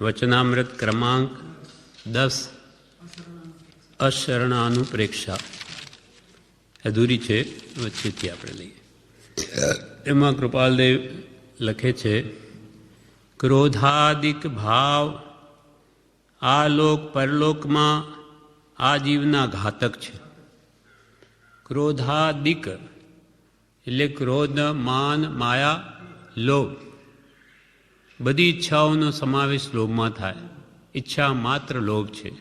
વચનામૃત ક્રમાંક 10 અશરણાનુપ્રેક્ષા અધૂરી છે, વચ્ચેથી આપણે લઈએ. એમાં કૃપાલદેવ લખે છે, ક્રોધાદિક ભાવ આ લોક પરલોકમાં આ જીવના ઘાતક છે. ક્રોધાદિક એટલે ક્રોધ, માન, માયા, લોભ, બધી ઈચ્છાઓનો સમાવેશ લોભમાં થાય. ઈચ્છા માત્ર લોભ છે.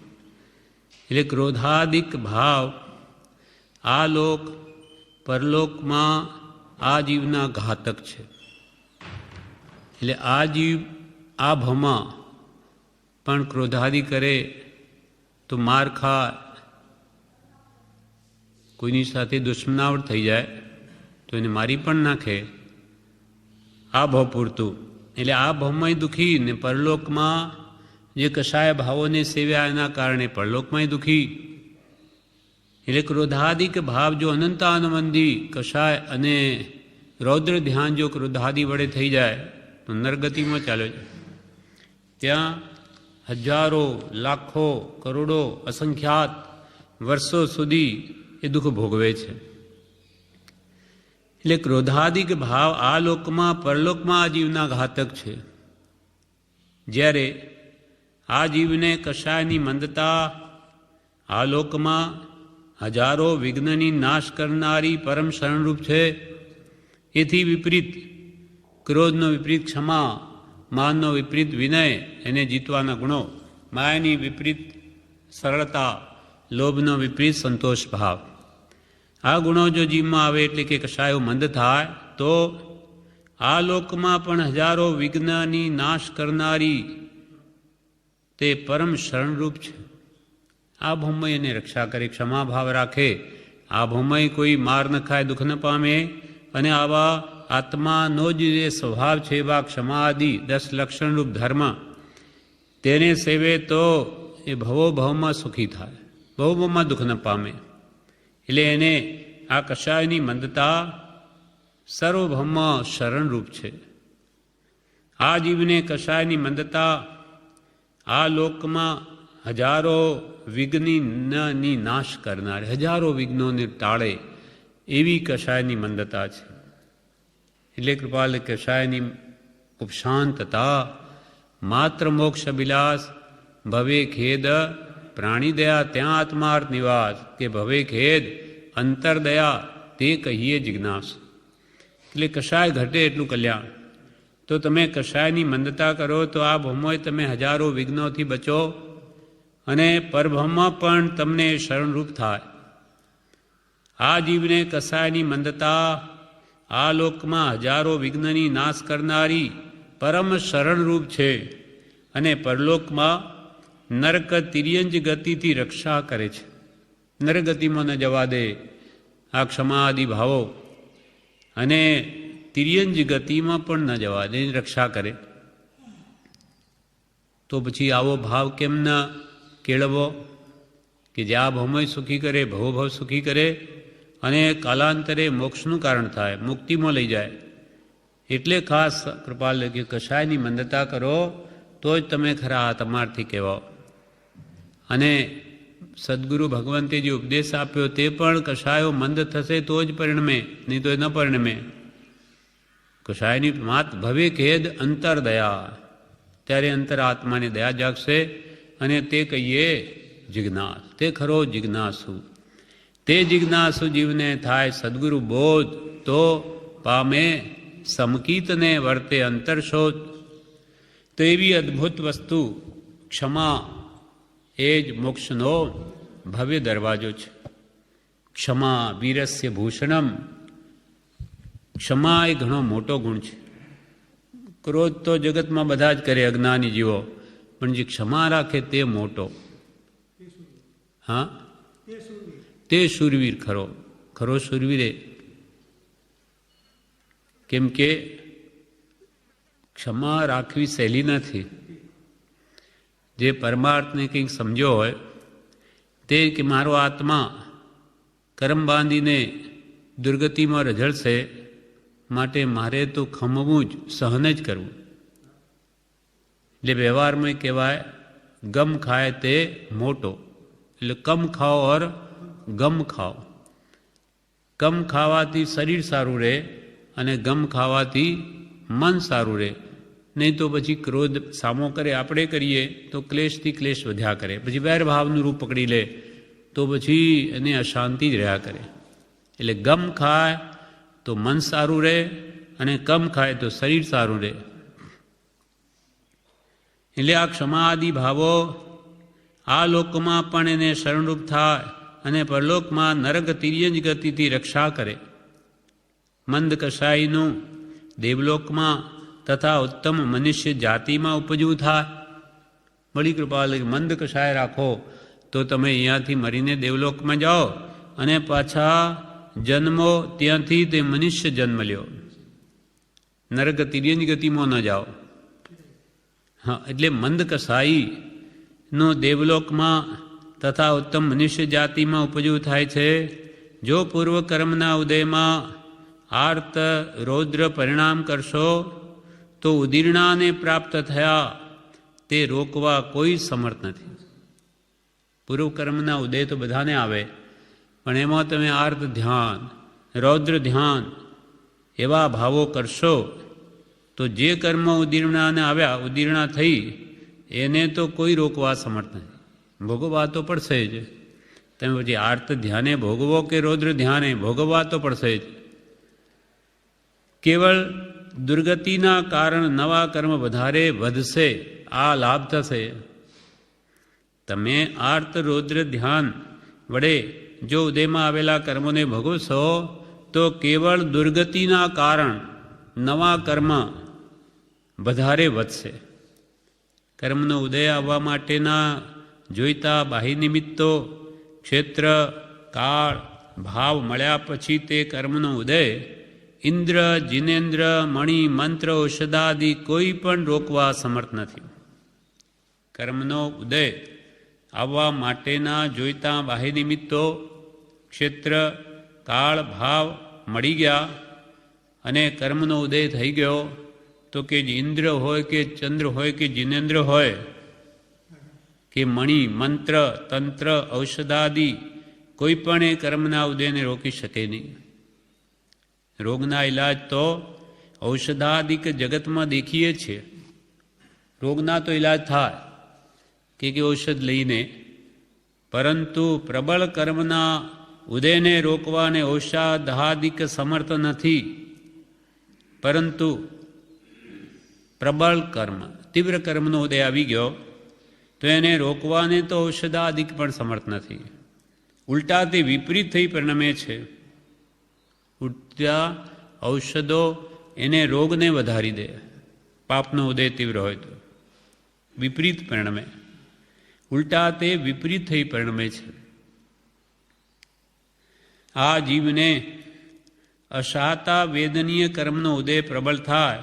એટલે ક્રોધાદિક ભાવ આ લોક પરલોકમાં આ જીવના ઘાતક છે. એટલે આ જીવ આ ભમાં પણ ક્રોધાદિ કરે તો માર ખાય, કોઈની સાથે દુશ્મનાવટ થઈ જાય તો એને મારી પણ નાખે, આ ભાવ પૂરતું. એટલે આ ભાવમાંય દુઃખી ને પરલોકમાં જે કશાય ભાવોને સેવ્યા એના કારણે પરલોકમાંય દુઃખી. એટલે ક્રોધાદિક ભાવ જો અનંતાનવંદી કશાય અને રૌદ્ર ધ્યાન જો ક્રોધાદિ વડે થઈ જાય તો નરગતિમાં ચાલે છે. ત્યાં હજારો, લાખો, કરોડો, અસંખ્યાત વર્ષો સુધી એ દુઃખ ભોગવે છે. એટલે ક્રોધાદિક ભાવ આ લોકમાં પરલોકમાં આ જીવના ઘાતક છે. જ્યારે આ જીવને કશાયની મંદતા આ લોકમાં હજારો વિઘ્નની નાશ કરનારી પરમ શરણરૂપ છે. એથી વિપરીત ક્રોધનો વિપરીત ક્ષમા, માનનો વિપરીત વિનય, એને જીતવાના ગુણો, માયાની વિપરીત સરળતા, લોભનો વિપરીત સંતોષ ભાવ, આ ગુણો જો જીવમાં આવે એટલે કે કશાયો મંદ થાય તો આ લોકમાં પણ હજારો વિઘ્નની નાશ કરનારી તે પરમ શરણરૂપ છે. આ ભૌમય એને રક્ષા કરે, ક્ષમા ભાવ રાખે. આ ભૌમય કોઈ માર ન ખાય, દુઃખ ન પામે. અને આવા આત્માનો જ જે સ્વભાવ છે એવા ક્ષમા આદિ 10 લક્ષણરૂપ ધર્મ તેને સેવે તો એ ભવો ભાવમાં સુખી થાય, ભવમાં દુઃખ ન પામે. એટલે એને આ કશાયની મંદતા સર્વભૌમ શરણરૂપ છે. આ જીવને કશાયની મંદતા આ લોકમાં હજારો વિઘ્નની નાશ કરનાર, હજારો વિઘ્નોને ટાળે એવી કશાયની મંદતા છે. એટલે કૃપાલ કશાયની ઉપશાંતતા માત્ર મોક્ષ અભિલાષ ભવે ખેદ પ્રાણી દયા ત્યાં આત્માર્થ નિવાસ, કે ભવે ખેદ અંતર દયા તે કહીએ જિજ્ઞાસ. એટલે કશાય ઘટે એટલું કલ્યાણ. તો તમે કશાયની મંદતા કરો તો આ ભૌમોય તમે હજારો વિઘ્નોથી બચો અને પરભૌમમાં પણ તમને શરણરૂપ થાય. આ જીવને કશાયની મંદતા આ લોકમાં હજારો વિઘ્નની નાશ કરનારી પરમ શરણરૂપ છે અને પરલોકમાં નરક તિર્યંજ ગતિથી રક્ષા કરે છે. નરગતિમાં ન જવા દે આ ક્ષમા આદિ ભાવો, અને તિર્યંજ ગતિમાં પણ ન જવા દે, રક્ષા કરે. તો પછી આવો ભાવ કેમ ન કેળવો કે જે આ ભૌમય સુખી કરે, ભવોભવ સુખી કરે અને કાલાંતરે મોક્ષનું કારણ થાય, મુક્તિમાં લઈ જાય. એટલે ખાસ કૃપાલ કે કશાયની મંદતા કરો તો જ તમે ખરા તમારથી કહેવાઓ. અને સદગુરુ ભગવંતે જે ઉપદેશ આપ્યો તે પણ કશાયો મંદ થશે તો જ પરિણમે, નહીં તો ન પરિણમે. કશાયની માત ભવે ખેદ અંતર દયા, ત્યારે અંતર આત્માની દયા જાગશે અને તે કહીએ જિજ્ઞાસ, તે ખરો જિજ્ઞાસુ. તે જિજ્ઞાસુ જીવને થાય સદગુરુ બોધ તો પામે સમકીતને વર્તે અંતરશોધ. તો એવી અદ્ભુત વસ્તુ ક્ષમા એ જ મોક્ષનો ભવ્ય દરવાજો છે. ક્ષમા વીરસ્ય ભૂષણમ, ક્ષમા એ ઘણો મોટો ગુણ છે. ક્રોધ તો જગતમાં બધા જ કરે, અજ્ઞાની જીવો, પણ જે ક્ષમા રાખે તે મોટો. હા, તે શૂરવીર ખરો, ખરો શૂરવીરે. કેમ કે ક્ષમા રાખવી સહેલી નથી. જે પરમાર્થને કંઈક સમજ્યો હોય તે કે મારો આત્મા કર્મ બાંધીને દુર્ગતિમાં રઝળશે, માટે મારે તો ખમવું જ, સહન જ કરવું. એટલે વ્યવહારમાં કહેવાય ગમ ખાય તે મોટો, એટલે કમ ખાઓ ઓર ગમ ખાઓ. કમ ખાવાથી શરીર સારું રહે અને ગમ ખાવાથી મન સારું રહે. નહીં તો પછી ક્રોધ સામો કરે, આપણે કરીએ તો ક્લેશથી ક્લેશ વધ્યા કરે, પછી વૈરભાવનું રૂપ પકડી લે તો પછી એને અશાંતિ જ રહ્યા કરે. એટલે ગમ ખાય તો મન સારું રહે અને કમ ખાય તો શરીર સારું રહે. એટલે આ ક્ષમા આદિ ભાવો આ લોકમાં પણ એને શરણરૂપ થાય અને પરલોકમાં નરક તિર્યંજ ગતિથી રક્ષા કરે. મંદ કસાઈનું દેવલોકમાં તથા ઉત્તમ મનુષ્ય જાતિમાં ઉપજવું થાય. બળી કૃપા મંદ કસાય રાખો તો તમે અહીંયાથી મરીને દેવલોકમાં જાઓ અને પાછા જન્મો ત્યાંથી તે મનુષ્ય જન્મ લ્યો, નરક તિર્યંજ ગતિમાં ન જાઓ. હા, એટલે મંદ કસાઈનો દેવલોકમાં તથા ઉત્તમ મનુષ્ય જાતિમાં ઉપજવું થાય છે. જો પૂર્વ કર્મના ઉદયમાં આર્ત રૌદ્ર પરિણામ કરશો તો ઉદીર્ણાને પ્રાપ્ત થયા તે રોકવા કોઈ સમર્થ નથી. પૂર્વ કર્મના ઉદય તો બધાને આવે, પણ એમાં તમે આર્ત ધ્યાન, રૌદ્ર ધ્યાન એવા ભાવો કરશો તો જે કર્મ ઉદીર્ણાને આવ્યા, ઉદીર્ણા થઈ, એને તો કોઈ રોકવા સમર્થ નથી. ભોગવવા તો પડશે જ. તમે પછી આર્ત ધ્યાને ભોગવો કે રૌદ્ર ધ્યાને ભોગવવા તો પડશે જ. કેવળ દુર્ગતિના કારણ નવા કર્મ વધારે વધશે, આ લાભ થશે. તમે આર્ત રૌદ્ર ધ્યાન વડે જો ઉદયમાં આવેલા કર્મોને ભોગવશો તો કેવળ દુર્ગતિના કારણ નવા કર્મ વધારે વધશે. કર્મનો ઉદય આવવા માટેના જોઈતા બાહ્ય નિમિત્તો ક્ષેત્ર, કાળ, ભાવ મળ્યા પછી તે કર્મનો ઉદય ઇન્દ્ર, જિનેન્દ્ર, મણિ, મંત્ર, ઔષધાદિ કોઈ પણ રોકવા સમર્થ નથી. કર્મનો ઉદય આવવા માટેના જોઈતા બાહ્ય નિમિત્તો ક્ષેત્ર, કાળ, ભાવ મળી ગયા અને કર્મનો ઉદય થઈ ગયો તો કે ઇન્દ્ર હોય કે ચંદ્ર હોય કે જિનેન્દ્ર હોય કે મણિ, મંત્ર, તંત્ર, ઔષધાદિ કોઈ પણ એ કર્મના ઉદયને રોકી શકે નહીં. રોગના ઇલાજ તો ઔષધાદિક જગતમાં દેખીએ છીએ. રોગના તો ઇલાજ થાય કે ઔષધ લઈને, પરંતુ પ્રબળ કર્મના ઉદયને રોકવાને ઔષધાદિક સમર્થ નથી. પરંતુ પ્રબળ કર્મ, તીવ્ર કર્મનો ઉદય આવી ગયો તો એને રોકવાને તો ઔષધાદિક પણ સમર્થ નથી. ઉલટા તે વિપરીત થઈ પરિણમે છે. ઉલટા ઔષધો એને રોગને વધારી દે. પાપનો ઉદય તીવ્ર હોય તો વિપરીત પરિણમે. ઉલટા તે વિપરીત થઈ પરિણમે છે. આ જીવને અશાતા વેદનીય કર્મનો ઉદય પ્રબળ થાય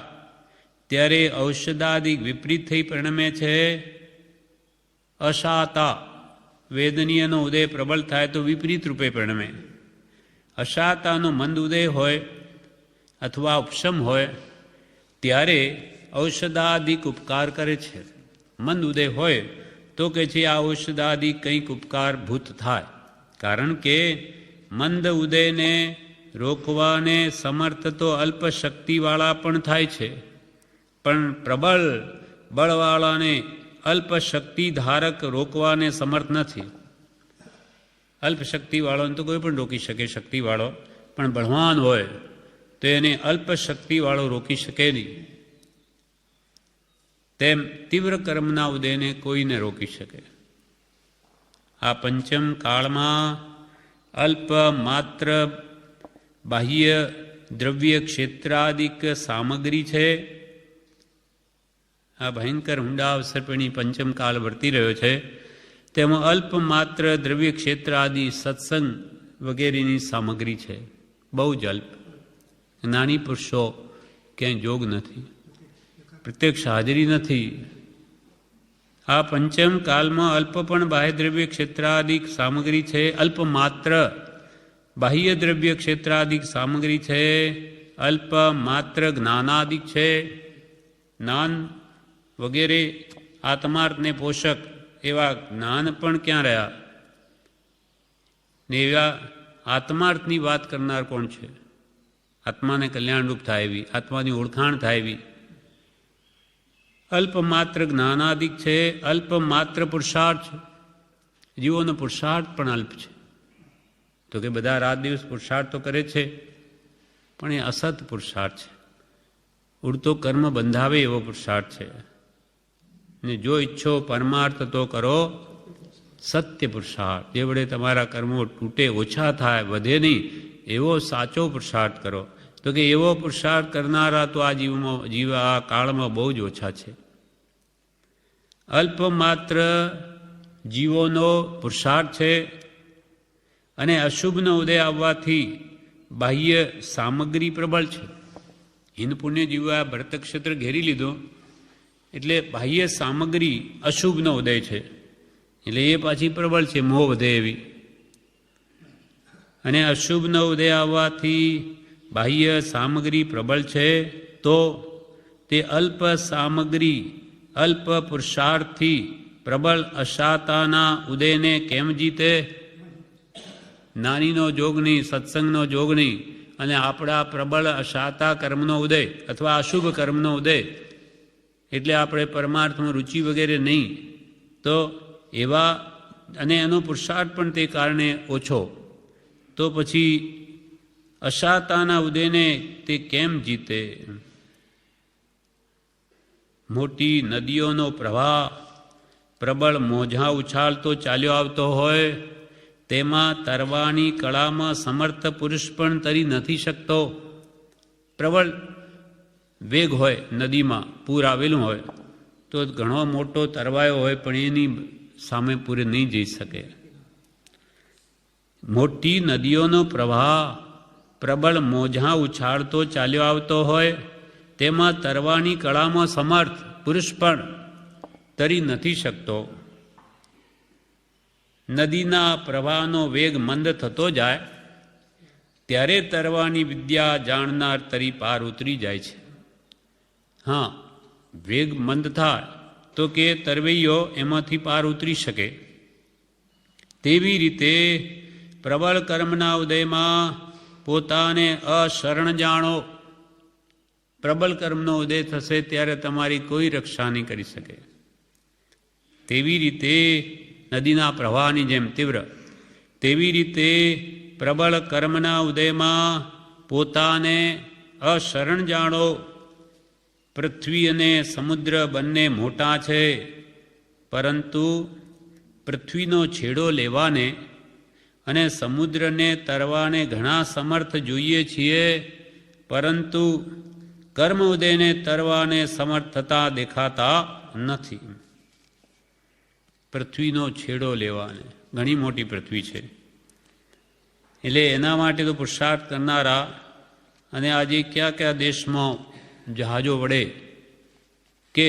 ત્યારે ઔષધાદિક વિપરીત થઈ પરિણમે છે. અશાતા વેદનીયનો ઉદય પ્રબળ થાય તો વિપરીત રૂપે પરિણમે. અશાતાનો મંદ ઉદય હોય અથવા ઉપશમ હોય ત્યારે ઔષધાદિક ઉપકાર કરે છે. મંદ ઉદય હોય તો કે છે આ ઔષધાદિક કંઈક ઉપકાર ભૂત થાય. કારણ કે મંદ ઉદયને રોકવાને સમર્થ તો અલ્પ શક્તિવાળા પણ થાય છે, પણ પ્રબળ બળવાળાને અલ્પ શક્તિ ધારક રોકવાને સમર્થ નથી. અલ્પ શક્તિવાળોને તો કોઈ પણ રોકી શકે, શક્તિવાળો, પણ બળવાન હોય તો એને અલ્પ શક્તિવાળો રોકી શકે નહીં. તેમ તીવ્ર કર્મના ઉદયને કોઈને રોકી શકે. આ પંચમ કાળમાં અલ્પ માત્ર બાહ્ય દ્રવ્ય ક્ષેત્રાદિક સામગ્રી છે. આ ભયંકર ઊંડા અવસરપણી પંચમ કાળ વર્તી રહ્યો છે. તેમાં અલ્પ માત્ર દ્રવ્ય ક્ષેત્ર આદિ સત્સંગ વગેરેની સામગ્રી છે. બહુ જ અલ્પ. જ્ઞાની પુરુષો ક્યાંય જોગ નથી, પ્રત્યક્ષ હાજરી નથી. આ પંચમ કાલમાં અલ્પ પણ બાહ્ય દ્રવ્ય ક્ષેત્રાદિક સામગ્રી છે. અલ્પ માત્ર બાહ્ય દ્રવ્ય ક્ષેત્રાદિક સામગ્રી છે. અલ્પ માત્ર જ્ઞાનાદિક છે. જ્ઞાન વગેરે આત્માર્થને પોષક એવા જ્ઞાન પણ ક્યાં રહ્યા? ને એવા આત્માર્થની વાત કરનાર કોણ છે? આત્માને કલ્યાણરૂપ થાય એવી, આત્માની ઓળખાણ થાય એવી. અલ્પમાત્ર જ્ઞાનાદિક છે, અલ્પમાત્ર પુરુષાર્થ છે. જીવોનો પુરુષાર્થ પણ અલ્પ છે. તો કે બધા રાત દિવસ પુરુષાર્થ તો કરે છે, પણ એ અસત પુરુષાર્થ છે. ઉડતો કર્મ બંધાવે એવો પુરુષાર્થ છે. ને જો ઈચ્છો પરમાર્થ તો કરો સત્ય પુરુષાર્થ, જે વડે તમારા કર્મો તૂટે, ઓછા થાય, વધે નહીં, એવો સાચો પુરુષાર્થ કરો. તો કે એવો પુરુષાર્થ કરનારા તો આ આ કાળમાં બહુ જ ઓછા છે. અલ્પમાત્ર જીવોનો પુરુષાર્થ છે. અને અશુભનો ઉદય આવવાથી બાહ્ય સામગ્રી પ્રબળ છે. હિન્દ પુણ્ય જીવવા ભરતક્ષેત્ર ઘેરી લીધો એટલે બાહ્ય સામગ્રી અશુભનો ઉદય છે, એટલે એ પાછી પ્રબળ છે, મોહ વધે એવી. અને અશુભનો ઉદય આવવાથી બાહ્ય સામગ્રી પ્રબળ છે, તો તે અલ્પ સામગ્રી, અલ્પ પુરુષાર્થથી પ્રબળ અશાતાના ઉદયને કેમ જીતે? નાનીનો જોગ નહીં, સત્સંગનો જોગ નહીં, અને આપણા પ્રબળ અશાતા કર્મનો ઉદય અથવા અશુભ કર્મનો ઉદય, એટલે આપણે પરમાર્થમાં રુચિ વગેરે નહીં, તો એવા અને એનો પુરુષાર્થ પણ તે કારણે ઓછો, તો પછી અશાતાના ઉદયને તે કેમ જીતે? મોટી નદીઓનો પ્રવાહ પ્રબળ મોજા ઉછાળતો ચાલ્યો આવતો હોય, તેમાં તરવાની કળામાં સમર્થ પુરુષ પણ તરી નથી શકતો. પ્રબળ વેગ હોય, નદીમાં પૂર આવેલું હોય તો ઘણો મોટો તરવાયો હોય, પણ એની સામે પૂરે નહીં જઈ શકે. મોટી નદીઓનો પ્રવાહ પ્રબળ મોજા ઉછાળતો ચાલ્યો આવતો હોય, તેમાં તરવાની કળામાં સમર્થ પુરુષ પણ તરી નથી શકતો. નદીના પ્રવાહનો વેગ મંદ થતો જાય ત્યારે તરવાની વિદ્યા જાણનાર તરી પાર ઉતરી જાય છે. હા, વેગ મંદ થાય તો કે તરવૈયો એમાંથી પાર ઉતરી શકે. તેવી રીતે પ્રબળ કર્મના ઉદયમાં પોતાને અશરણ જાણો. પ્રબળ કર્મનો ઉદય થશે ત્યારે તમારી કોઈ રક્ષા નહીં કરી શકે. તેવી રીતે નદીના પ્રવાહની જેમ તીવ્ર, તેવી રીતે પ્રબળ કર્મના ઉદયમાં પોતાને અશરણ જાણો. પૃથ્વી અને સમુદ્ર બંને મોટા છે, પરંતુ પૃથ્વીનો છેડો લેવાને અને સમુદ્રને તરવાને ઘણા સમર્થ જોઈએ છીએ, પરંતુ કર્મ ઉદયને તરવાને સમર્થ થતા દેખાતા નથી. પૃથ્વીનો છેડો લેવાને, ઘણી મોટી પૃથ્વી છે, એટલે એના માટે તો પુરુષાર્થ કરનારા. અને આજે કયા કયા દેશમાં જહાજો વડે કે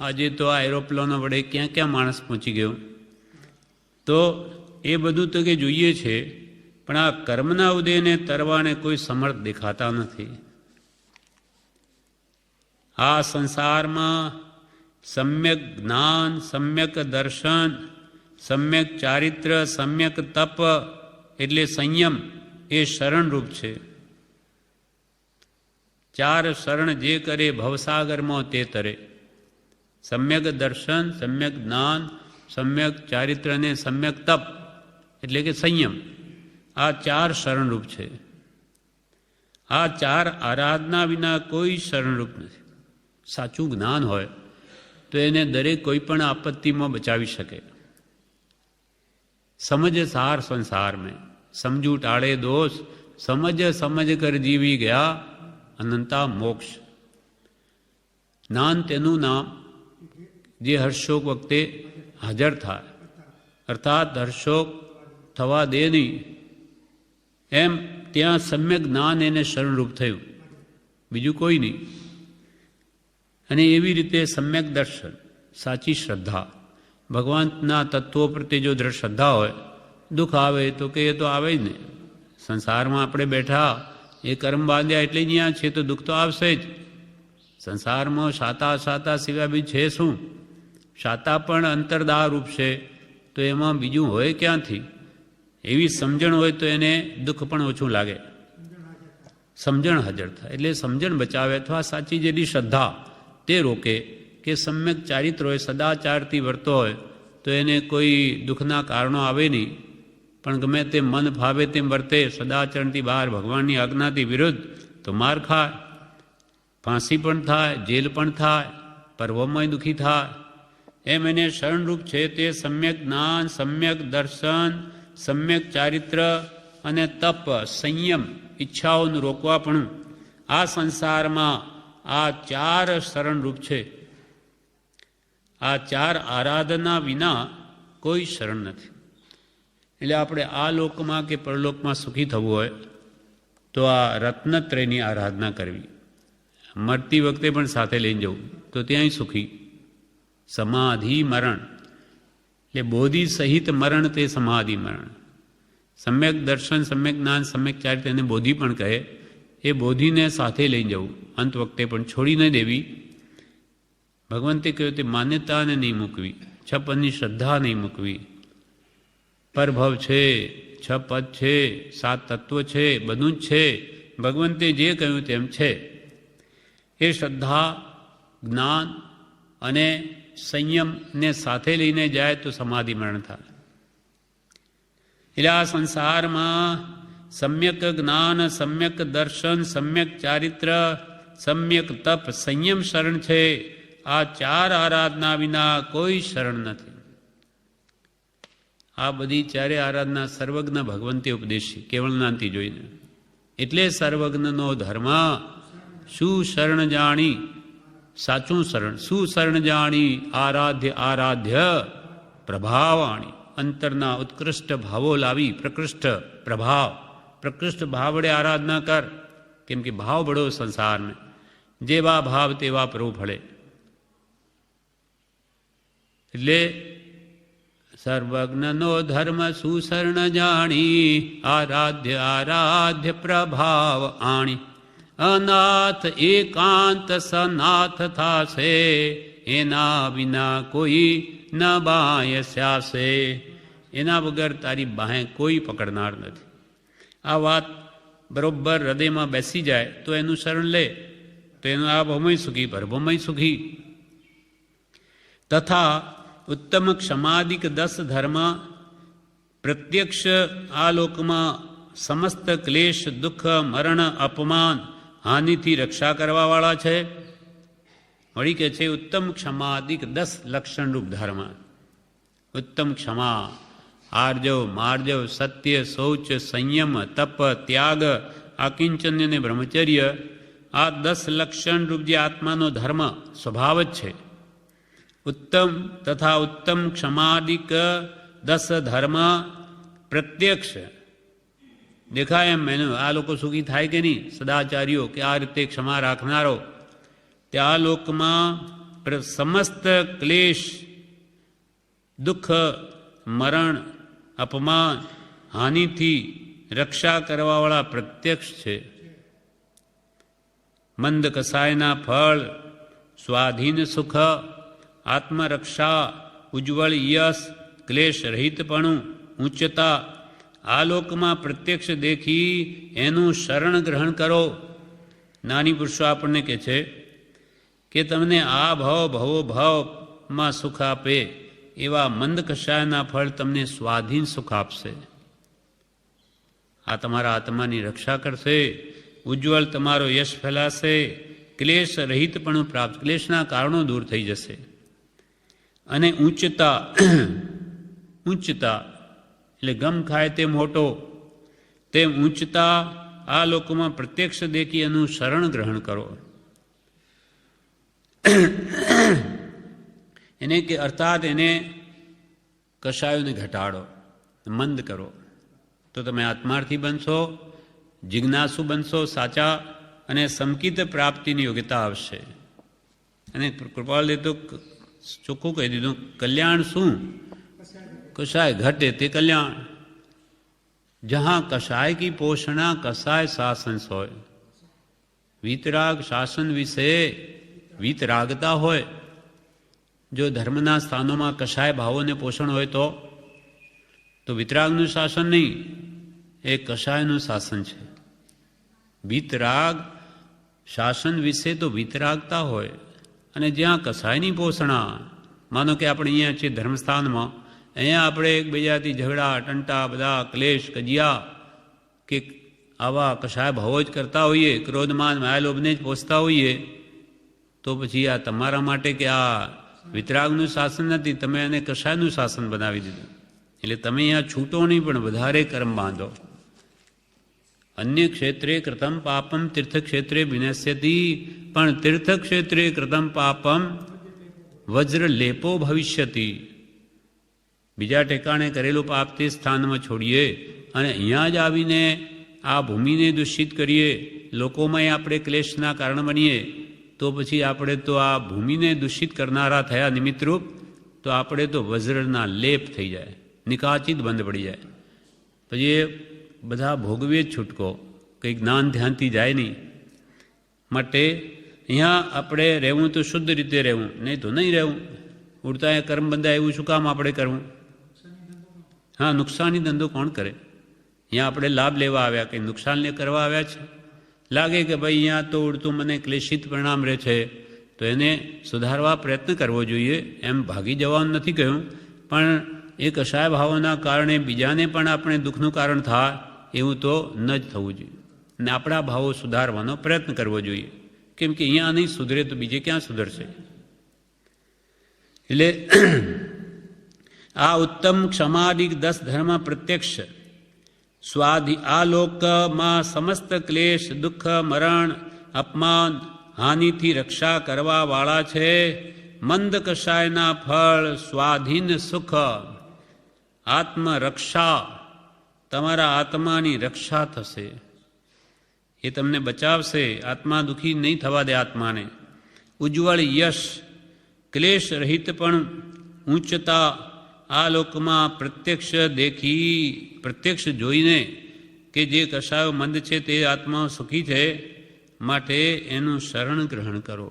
આજે તો આ એરોપ્લેનો વડે ક્યાં ક્યાં માણસ પહોંચી ગયો, તો એ બધું તો કે જોઈએ છે, પણ આ કર્મના ઉદયને તરવાને કોઈ સમર્થ દેખાતા નથી. આ સંસારમાં સમ્યક જ્ઞાન, સમ્યક દર્શન, સમ્યક ચારિત્ર, સમ્યક તપ એટલે સંયમ એ શરણરૂપ છે. ચાર શરણ જે કરે ભવસાગરમાં તે તરે. સમ્યક દર્શન, સમ્યક જ્ઞાન, સમ્યક ચારિત્ર અને સમ્યક તપ એટલે કે સંયમ, આ ચાર શરણરૂપ છે. આ ચાર આરાધના વિના કોઈ શરણરૂપ નથી. સાચું જ્ઞાન હોય તો એને દરેક કોઈ પણ આપત્તિમાં બચાવી શકે. સમજ સાર સંસાર મેં સમજુ ટાળે દોષ, સમજ સમજ કર જીવી ગયા અનંતા મોક્ષ. જ્ઞાન તેનું નામ જે હર્ષોક વખતે હાજર થાય, અર્થાત હર્ષોક થવા દે નહીં, એમ ત્યાં સમ્યક જ્ઞાન એને શરણરૂપ થયું, બીજું કોઈ નહીં. અને એવી રીતે સમ્યક દર્શન, સાચી શ્રદ્ધા, ભગવાનના તત્વો પ્રત્યે જો દ્રઢ શ્રદ્ધા હોય, દુઃખ આવે તો કે એ તો આવે જ ને. સંસારમાં આપણે બેઠા એ કર્મ બાંધ્યા એટલે અહીંયા છે તો દુઃખ તો આવશે જ. સંસારમાં શાતા શાતા સિવાય બી છે શું? શાતા પણ અંતરદાહ રૂપ છે, તો એમાં બીજું હોય ક્યાંથી? એવી સમજણ હોય તો એને દુઃખ પણ ઓછું લાગે, સમજણ હાજર થાય. એટલે સમજણ બચાવે અથવા સાચી જેટલી શ્રદ્ધા તે રોકે કે સમ્યક ચારિત્ર હોય, સદાચારથી વર્તો હોય તો એને કોઈ દુઃખના કારણો આવે નહીં. પણ ગમે તે મન ફાવે તેમ વર્તે, સદાચરણથી બહાર, ભગવાનની આજ્ઞાથી વિરુદ્ધ, તો માર ખાય, ફાંસી પણ થાય, જેલ પણ થાય, પરવોમાં દુઃખી થાય. એમ એને શરણરૂપ છે તે સમ્યક જ્ઞાન, સમ્યક દર્શન, સમ્યક ચારિત્ર અને તપ, સંયમ, ઈચ્છાઓનું રોકવાપણું. આ સંસારમાં આ ચાર શરણરૂપ છે. આ ચાર આરાધના વિના કોઈ શરણ નથી. એટલે આપણે આ લોકમાં કે પરલોકમાં સુખી થવું હોય તો આ રત્નત્રયની આરાધના કરવી. મરતી વખતે પણ સાથે લઈને જવું તો ત્યાંય સુખી. સમાધિ મરણ એટલે બોધિ સહિત મરણ તે સમાધિ મરણ. સમ્યક દર્શન, સમ્યક જ્ઞાન, સમ્યક ચારિત્ર એને બોધિ પણ કહે. એ બોધિને સાથે લઈ જવું, અંત વખતે પણ છોડી ન દેવી. ભગવંતે કહ્યું તે માન્યતાને નહીં મૂકવી, છપનની શ્રદ્ધા નહીં મૂકવી. પરભવ છે, છ પદ છે, 7 તત્વ છે, બધું જ છે. ભગવંતે જે કહ્યું તેમ છે. એ શ્રદ્ધા, જ્ઞાન અને સંયમને સાથે લઈને જાય તો સમાધિ મરણ થાય. એટલે આ સંસારમાં સમ્યક જ્ઞાન, સમ્યક દર્શન, સમ્યક ચારિત્ર, સમ્યક તપ, સંયમ શરણ છે. આ ચાર આરાધના વિના કોઈ શરણ નથી. આ બધી ચારે આરાધના સર્વજ્ઞ ભગવંતે ઉપદેશી કેવળ જ્ઞાનથી જોઈને. એટલે સર્વજ્ઞનો ધર્મ શું શરણ જાણી, સાચું શરણ શું શરણ જાણી, આરાધ્ય આરાધ્ય પ્રભાવાણી. અંતરના ઉત્કૃષ્ટ ભાવો લાવી પ્રકૃષ્ટ પ્રભાવ, પ્રકૃષ્ટ ભાવ વડે આરાધના કર. કેમ કે ભાવ બળો સંસારને, જેવા ભાવ તેવા પ્રભુ ફળે. એટલે સર્વજ્ઞનો ધર્મ સુશરણ જાણી, આરાધ્ય આરાધ્ય પ્રભાવ આણી. અનાથ એકાંત સનાથ થાશે, એના વિના કોઈ ન બાય સ્યાસે. એના વગર તારી બાહે કોઈ પકડનાર નથી. આ વાત બરોબર હૃદયમાં બેસી જાય તો એનું શરણ લે તો એનું આ ભૌમય સુખી, પરભૌમય સુખી. તથા ઉત્તમ ક્ષમાદિક 10 ધર્મ પ્રત્યક્ષ આ લોકમાં સમસ્ત ક્લેશ, દુઃખ, મરણ, અપમાન, હાનિથી રક્ષા કરવાવાળા છે. વળી કે છે ઉત્તમ ક્ષમાદિક 10 લક્ષણરૂપ ધર્મ. ઉત્તમ ક્ષમા, આર્જવ, માર્જવ, સત્ય, શૌચ, સંયમ, તપ, ત્યાગ, આકિંચન્ય ને બ્રહ્મચર્ય. આ 10 લક્ષણરૂપ જે આત્માનો ધર્મ સ્વભાવ જ છે. ઉત્તમ તથા ઉત્તમ ક્ષમાદિક 10 ધર્મ પ્રત્યક્ષ દેખાય એમ. એને આ લોકો સુખી થાય કે નહીં, સદાચારીઓ કે આ રીતે ક્ષમા રાખનારો. તે આ લોકમાં સમસ્ત ક્લેશ, દુઃખ, મરણ, અપમાન, હાનિથી રક્ષા કરવાવાળા પ્રત્યક્ષ છે. મંદ કસાયના ફળ, સ્વાધીન સુખ, આત્મરક્ષા, ઉજ્જવળ યશ, ક્લેશ રહિતપણું, ઉચ્ચતા આ લોકમાં પ્રત્યક્ષ દેખી એનું શરણ ગ્રહણ કરો. નાની પુરુષો આપણને કહે છે કે તમને આ ભાવ ભવો ભાવમાં સુખ આપે એવા મંદ કષાયના ફળ તમને સ્વાધીન સુખ આપશે. આ તમારા આત્માની રક્ષા કરશે, ઉજ્જવળ તમારો યશ ફેલાશે, ક્લેશ રહિતપણું પ્રાપ્ત, ક્લેશના કારણો દૂર થઈ જશે. અને ઉચ્ચતા, ઉચ્ચતા એટલે ગમ ખાય તે મોટો, તેમ ઉચ્ચતા આ લોકોમાં પ્રત્યક્ષ દેખી એનું શરણ ગ્રહણ કરો. એને કે અર્થાત એને કશાયોને ઘટાડો, મંદ કરો, તો તમે આત્માર્થી બનશો, જિજ્ઞાસુ બનશો સાચા, અને સમકિત પ્રાપ્તિની યોગ્યતા આવશે. અને કૃપાળે તો ચોખ્ખું કહી દીધું, કલ્યાણ શું? કશાય ઘટે તે કલ્યાણ. જહાં કશાય કી પોષણા કસાય શાસન સોય. વીતરાગ શાસન વિશે વીતરાગતા હોય, જો ધર્મના સ્થાનોમાં કશાય ભાવોને પોષણ હોય તો વિતરાગનું શાસન નહીં, એ કશાયનું શાસન છે. વીતરાગ શાસન વિશે તો વિતરાગતા હોય, અને જ્યાં કશાયની પોષણા, માનો કે આપણે અહીંયા છીએ ધર્મસ્થાનમાં, અહીંયા આપણે એકબીજાથી ઝઘડા ટંટા બધા ક્લેશ કજિયા કે આવા કશાય ભાવો જ કરતા હોઈએ, ક્રોધમાન માયાલોભને જ પોષતા હોઈએ, તો પછી આ તમારા માટે કે આ વિતરાગનું શાસન નથી, તમે એને કશાયનું શાસન બનાવી દીધું. એટલે તમે અહીંયા છૂટો નહીં, પણ વધારે કર્મ બાંધો. અન્ય ક્ષેત્રે કૃતમ પાપમ તીર્થક્ષેત્રે વિનશ્યતિ, પણ તીર્થક્ષેત્રે કૃતમ પાપમ વજ્ર લેપો ભવિષ્યતિ. બીજા ઠેકાણે કરેલું પાપ તે સ્થાનમાં છોડીએ અને અહીંયા જ આવીને આ ભૂમિને દૂષિત કરીએ, લોકોમાં આપણે ક્લેશના કારણ બનીએ, તો પછી આપણે તો આ ભૂમિને દૂષિત કરનારા થયા નિમિત્તરૂપ, તો આપણે તો વજ્રના લેપ થઈ જાય, નિકાચિત બંધ પડી જાય. પછી એ બધા ભોગવીએ જ છૂટકો, કંઈ જ્ઞાન ધ્યાનથી જાય નહીં. માટે અહીંયા આપણે રહેવું તો શુદ્ધ રીતે રહેવું, નહીં તો નહીં રહેવું. ઉડતા એ કર્મ બંધાય એવું શું કામ આપણે કરવું? હા, નુકસાની ધંધો કોણ કરે? અહીંયા આપણે લાભ લેવા આવ્યા, કંઈ નુકસાનને કરવા આવ્યા છે? લાગે કે ભાઈ અહીંયા તો ઉડતું મને ક્લેશિત પરિણામ રહે છે, તો એને સુધારવા પ્રયત્ન કરવો જોઈએ. એમ ભાગી જવાનું નથી કહ્યું, પણ એ કશાય ભાવોના કારણે બીજાને પણ આપણે દુઃખનું કારણ થાય એવું તો ન જ થવું જોઈએ. અને આપણા ભાવો સુધારવાનો પ્રયત્ન કરવો જોઈએ, કેમ કે અહીંયા નહીં સુધરે તો બીજે ક્યાં સુધરશે? એટલે આ ઉત્તમ ક્ષમાદિક 10 ધર્મ પ્રત્યક્ષ આ લોકમાં સમસ્ત ક્લેશ દુઃખ મરણ અપમાન હાનિથી રક્ષા કરવા વાળા છે. મંદ કશાયના ફળ સ્વાધીન સુખ, આત્મરક્ષા, તમારા આત્માની રક્ષા થશે, એ તમને બચાવશે. આત્મા દુઃખી નહીં થવા દે આત્માને. ઉજ્જવળ યશ, ક્લેશ રહિત પણ ઊંચતા આ લોકમાં પ્રત્યક્ષ જોઈને કે જે કશાયો મંદ છે તે આત્મા સુખી છે, માટે એનું શરણ ગ્રહણ કરો.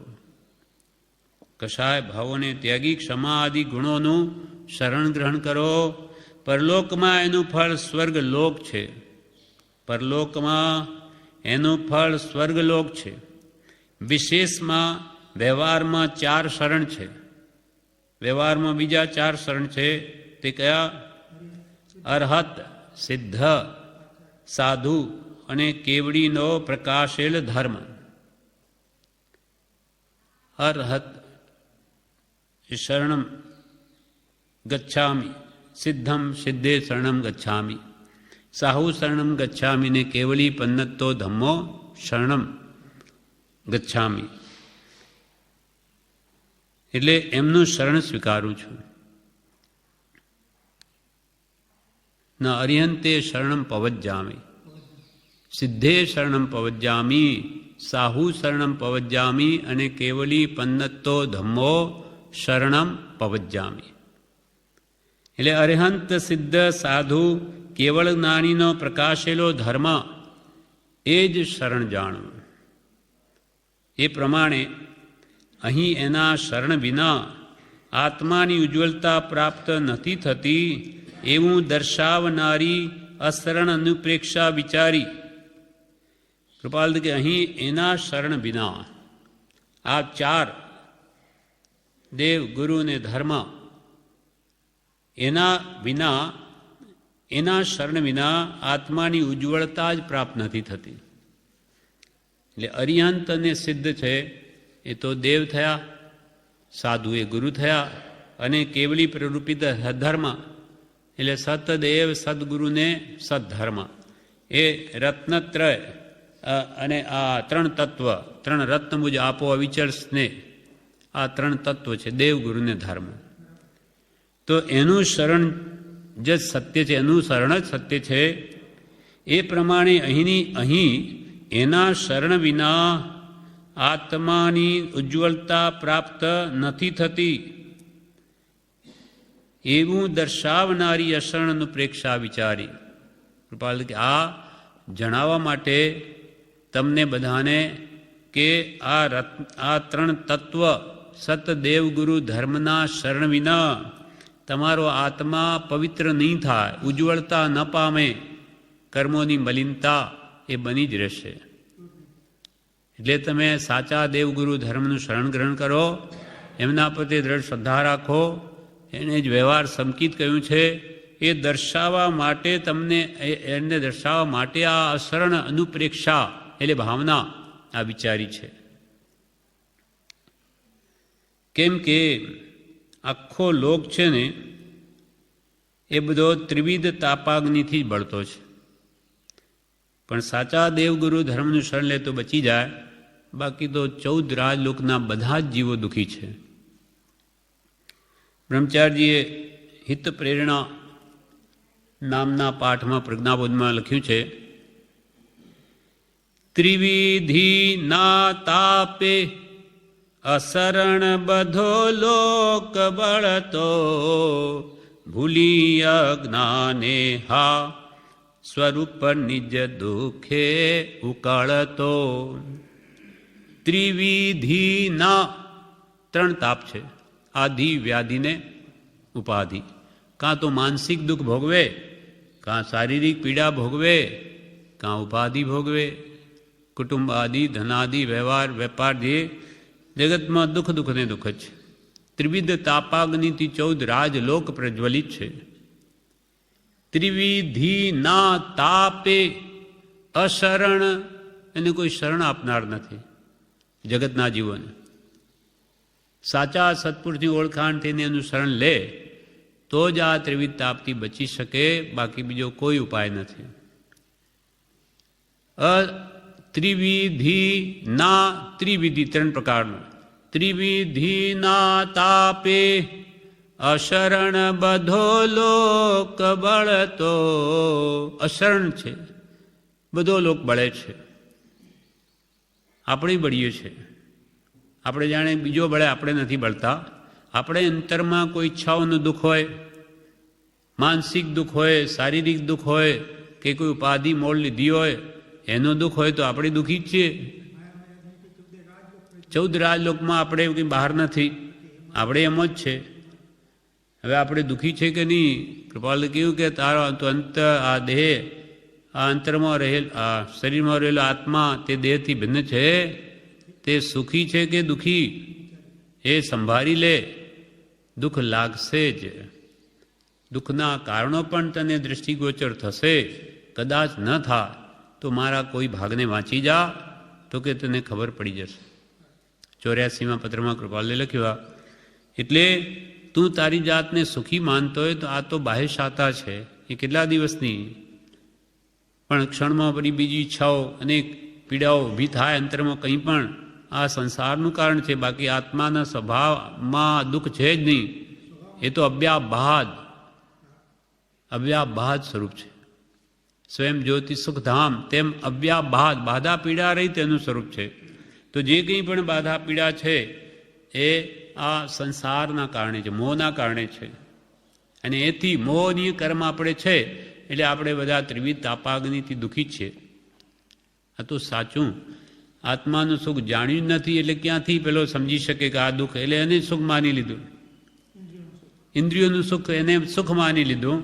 કશાય ભાવોને ત્યાગી ક્ષમા આદિ ગુણોનું શરણ ગ્રહણ કરો. પરલોકમાં એનું ફળ સ્વર્ગલોક છે. પરલોકમાં એનું ફળ સ્વર્ગલોક છે. વિશેષમાં વ્યવહારમાં 4 શરણ છે. વ્યવહારમાં બીજા 4 શરણ છે. તે કયા? અરહત, સિદ્ધ, સાધુ અને કેવડીનો પ્રકાશેલ ધર્મ. અરહત શરણમ ગચ્છામિ, સિદ્ધમ સિદ્ધે શરણમ ગચ્છામિ, સાહુ શરણમ ગચ્છામિ ને કેવલી પન્નતો ધમ્મો શરણમ ગચ્છામિ. એટલે એમનું શરણ સ્વીકારું છું. ન અરિહંતે શરણમ પવજ્જામી, સિદ્ધે શરણમ પવજ્જામી, સાહુ શરણમ પવજ્જામી અને કેવલી પન્નતો ધમ્મો શરણમ પવજ્જામી. એટલે અરિહંત, સિદ્ધ, સાધુ, કેવળ જ્ઞાનીનો પ્રકાશેલો ધર્મ એ જ શરણ જાણવું. એ પ્રમાણે અહીં એના શરણ વિના આત્માની ઉજ્જવલતા પ્રાપ્ત નથી થતી એવું દર્શાવનારી અશરણ અનુપ્રેક્ષા વિચારી કૃપાલ કે અહીં એના શરણ વિના આ 4 દેવ, ગુરુ ને ધર્મ, એના વિના, એના શરણ વિના આત્માની ઉજ્જવળતા જ પ્રાપ્ત નથી થતી. એટલે અરિહંત અને સિદ્ધ છે એ તો દેવ થયા, સાધુ એ ગુરુ થયા, અને કેવલી પ્રરૂપિત ધર્મ એટલે સતદેવ, સદગુરુને સદધર્મ, એ રત્નત્રય અને આ 3 તત્વ, 3 રત્નભુજ આપો અવિચળ સ્નેહ, આ 3 તત્વ છે દેવ, ગુરુ ને ધર્મ. તો એનું શરણ જ સત્ય છે, એનું શરણ જ સત્ય છે. એ પ્રમાણે અહીં એના શરણ વિના આત્માની ઉજ્જવલતા પ્રાપ્ત નથી થતી એવું દર્શાવનારી અશરણ અનુપ્રેક્ષા વિચારી કૃપાલ કે આ જણાવવા માટે તમને બધાને કે આ ત્રણ તત્વ સત દેવ ગુરુ ધર્મના શરણ વિના તમારો આત્મા પવિત્ર નહીં થાય, ઉજ્જવળતા ન પામે, કર્મોની મલિનતા એ બની જ રહેશે. એટલે તમે સાચા દેવગુરુ ધર્મનું શરણ ગ્રહણ કરો, એમના પ્રત્યે દ્રઢ શ્રદ્ધા રાખો. એને જ વ્યવહાર સંકિત કહ્યું છે. એ દર્શાવવા માટે તમને એને દર્શાવવા માટે આ અશરણ અનુપ્રેક્ષા એટલે ભાવના આ વિચારી છે. કેમ કે આખો લોક છે ને એ બધો ત્રિવિધ તાપાગ્નિથી જ બળતો છે. પણ સાચા દેવગુરુ ધર્મનું શરણ લે તો બચી જાય, બાકી તો 14 રાજલોકના બધા જ જીવો દુઃખી છે. બ્રહ્મચારીજીએ હિત પ્રેરણા નામના પાઠમાં પ્રજ્ઞાબોધમાં લખ્યું છે, ત્રિવિધિ ના તાપે અશરણ બધો લોક બળતો, ભૂલી અજ્ઞાને હા સ્વરૂપ નિજ દુઃખે ઉકાળતો. ત્રિવિધિના 3 તાપ છે, આધિ વ્યાધિને ઉપાધિ. કાં તો માનસિક દુઃખ ભોગવે, કાં શારીરિક પીડા ભોગવે, કાં ઉપાધિ ભોગવે. કુટુંબ આદિ ધનાદિ વ્યવહાર વેપાર જે જગતમાં દુઃખ ને દુઃખ જ છે. ત્રિવિધ તાપાગ્નિથી 14 રાજલોક પ્રજ્વલિત છે. ત્રિવિધિના તાપે અશરણ, એને કોઈ શરણ આપનાર નથી જગતના જીવોને. સાચા સત્પુરુષની ઓળખાણ થઈને એનું શરણ લે તો જ આ ત્રિવિધ તાપથી બચી શકે, બાકી બીજો કોઈ ઉપાય નથી. ત્રિવિધિ ના ત્રિવિધિ 3 પ્રકારનો. ત્રિવિધિના તાપે અશરણ બધો લોક બળતો. અશરણ છે, બધો લોક બળે છે. આપણે બળીએ છીએ. આપણે જાણે બીજો બળે, આપણે નથી બળતા. આપણે અંતરમાં કોઈ ઈચ્છાઓનું દુઃખ હોય, માનસિક દુઃખ હોય, શારીરિક દુઃખ હોય, કે કોઈ ઉપાધિ મોડ લીધી હોય, એનો દુઃખ હોય તો આપણે દુઃખી જ છીએ. 14 રાજલોકમાં આપણે કંઈ બહાર નથી, આપણે એમ જ છે. હવે આપણે દુઃખી છે કે નહીં? કૃપાલે કહ્યું કે તારો અંત આ દેહ, આ અંતરમાં રહેલ, આ શરીરમાં રહેલો આત્મા તે દેહથી ભિન્ન છે. તે સુખી છે કે દુઃખી એ સંભાળી લે, દુઃખ લાગશે જ. દુઃખના કારણો પણ તને દૃષ્ટિગોચર થશે. કદાચ ન થાય તો મારા કોઈ ભાગને વાંચી જા, તો કે તને ખબર પડી જશે. 84માં પત્રમાં કૃપાલે લખ્યું. એટલે તું તારી જાતને સુખી માનતો હોય તો આ તો બાહ્ય શાતા છે, એ કેટલા દિવસની, પણ ક્ષણમાં બધી બીજી ઈચ્છાઓ અનેક પીડાઓ ઊભી થાય અંતરમાં. કંઈ પણ આ સંસારનું કારણ છે, બાકી આત્માના સ્વભાવમાં દુઃખ છે જ નહીં. એ તો અવ્યાબાદ સ્વરૂપ છે. સ્વયં જ્યોતિ સુખધામ તેમ અવ્યાબાદ, બાધા પીડા રહી તેનું સ્વરૂપ છે. તો જે કંઈ પણ બાધા પીડા છે એ આ સંસારના કારણે છે, મોહના કારણે છે. અને એથી મોહનીય કર્મ આપણે છે, એટલે આપણે બધા ત્રિવિધ તાપાગ્નિથી દુઃખી જ છીએ. આ તો સાચું. આત્માનું સુખ જાણ્યું નથી, એટલે ક્યાંથી પેલો સમજી શકે કે આ દુઃખ, એટલે એને સુખ માની લીધું. ઇન્દ્રિયોનું સુખ એને સુખ માની લીધું.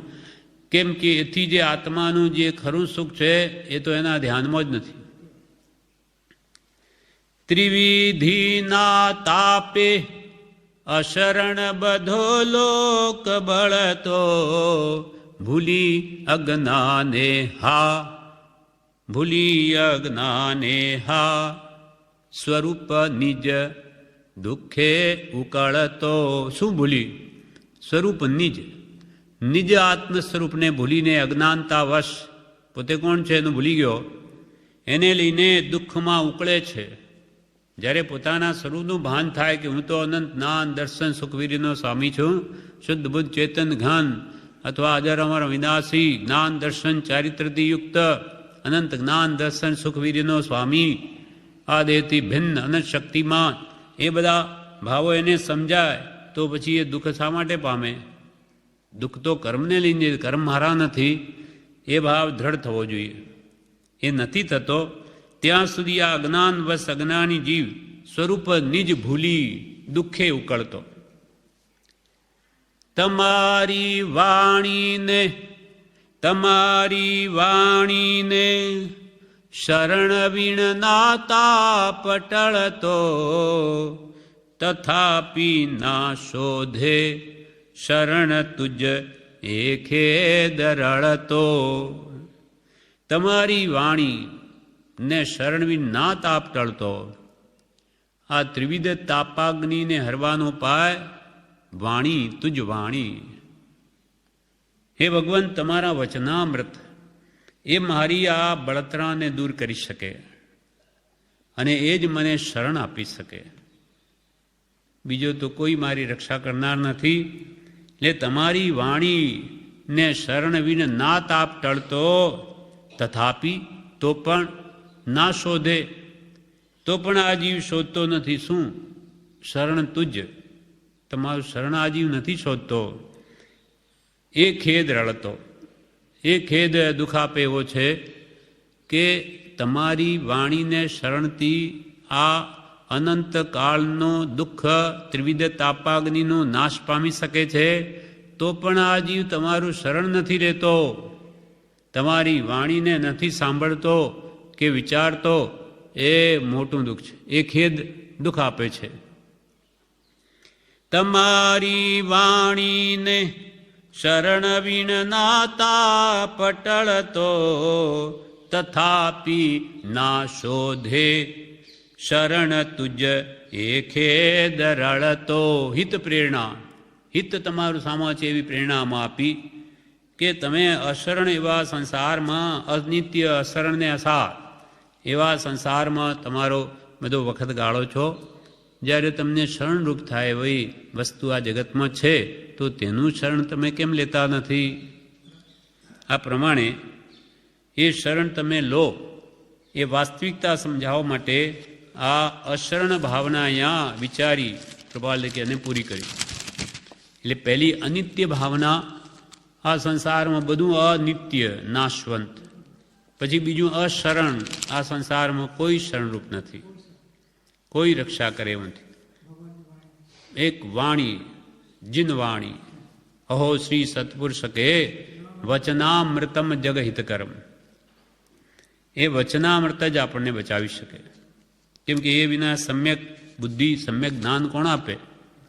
કેમ કે એથી જે આત્માનું જે ખરું સુખ છે એ તો એના ધ્યાનમાં જ નથી. ત્રિવિધિના તાપે અશરણ બધો લોક બળતો, ભૂલી અજ્ઞાને હા, ભૂલી અજ્ઞાને હા સ્વરૂપ નિજ દુઃખે ઉકળતો. શું ભૂલી? સ્વરૂપ નિજ, નિજ આત્મ સ્વરૂપને ભૂલીને અજ્ઞાનતાવશ પોતે કોણ છે એનું ભૂલી ગયો, એને લઈને દુઃખમાં ઉકળે છે. જ્યારે પોતાના સ્વરૂપનું ભાન થાય કે હું તો અનંત જ્ઞાન દર્શન સુખવીરીનો સ્વામી છું, શુદ્ધ બુદ્ધ ચેતન ઘન, અથવા અજર અમર વિનાશી જ્ઞાન દર્શન ચારિત્રથી યુક્ત અનંત જ્ઞાન દર્શન સુખવીરીનો સ્વામી, આ દેહથી ભિન્ન અનંત શક્તિમાન, એ બધા ભાવો એને સમજાય તો પછી એ દુઃખ શા માટે પામે? દુઃખ તો કર્મને લઈને, કર્મ મારા નથી, એ ભાવ દ્રઢ થવો જોઈએ. એ નથી થતો, ત્યાં સુધી આ અજ્ઞાનવશ અજ્ઞાની જીવ સ્વરૂપ નિજ ભૂલી દુઃખે ઉકળતો. તમારી વાણીને શરણ વીણ નાતા પટળતો, તથાપી ના શોધે શરણ તુજ એખે દરળતો. તમારી વાણી ને શરણ વીણ ના તાપ ટળતો. આ ત્રિવિધ તાપાગ્નિને હરવાનો પાય વાણી તુજ વાણી. હે ભગવાન, તમારા વચનામૃત એ મારી આ બળતરાને દૂર કરી શકે અને એ જ મને શરણ આપી શકે. બીજો તો કોઈ મારી રક્ષા કરનાર નથી. એટલે તમારી વાણીને શરણ વિન ના તાપ ટળતો, તથાપી તો પણ ના શોધે, તો પણ આ જીવ શોધતો નથી. શું? શરણ તુજ, તમારું શરણ આ જીવ નથી શોધતો. એ ખેદ રળતો. એ ખેદ દુઃખ આપે એવો છે કે તમારી વાણીને શરણથી આ અનંત કાળનો દુઃખ ત્રિવિધ તાપાગ્નિનો નાશ પામી શકે છે, તો પણ આ જીવ તમારું શરણ નથી રહેતો, તમારી વાણીને નથી સાંભળતો કે વિચારતો. એ મોટું દુઃખ છે. એ ખેદ દુઃખ આપે છે. તમારી વાણીને શરણ વીણ નાતા પટળતો, તથાપી ના શોધે શરણ તુજ એખે દરળતો. હિત પ્રેરણા, હિત તમારું સામા છે એવી પ્રેરણામાં આપી કે તમે અશરણ એવા સંસારમાં, અનિત્ય અશરણ ને અસાર એવા સંસારમાં તમારો બધો વખત ગાળો છો. જ્યારે તમને શરણરૂપ થાય એવી વસ્તુ આ જગતમાં છે, તો તેનું શરણ તમે કેમ લેતા નથી? આ પ્રમાણે એ શરણ તમે લો, એ વાસ્તવિકતા સમજાવવા માટે આ અશરણ ભાવના અહીંયા વિચારી કૃપાલે કે એને પૂરી કરી. એટલે પહેલી અનિત્ય ભાવના, આ સંસારમાં બધું અનિત્ય નાશવંત. પછી બીજું અશરણ, આ સંસારમાં કોઈ શરણરૂપ નથી, કોઈ રક્ષા કરે એવું નથી. એક વાણી, જીનવાણી, અહો શ્રી સત્પુરુષ કે વચનામૃતમ જગહિત કર્મ. એ વચનામૃત જ આપણને બચાવી શકે. કેમ કે એ વિના સમ્યક બુદ્ધિ, સમ્યક જ્ઞાન કોણ આપે?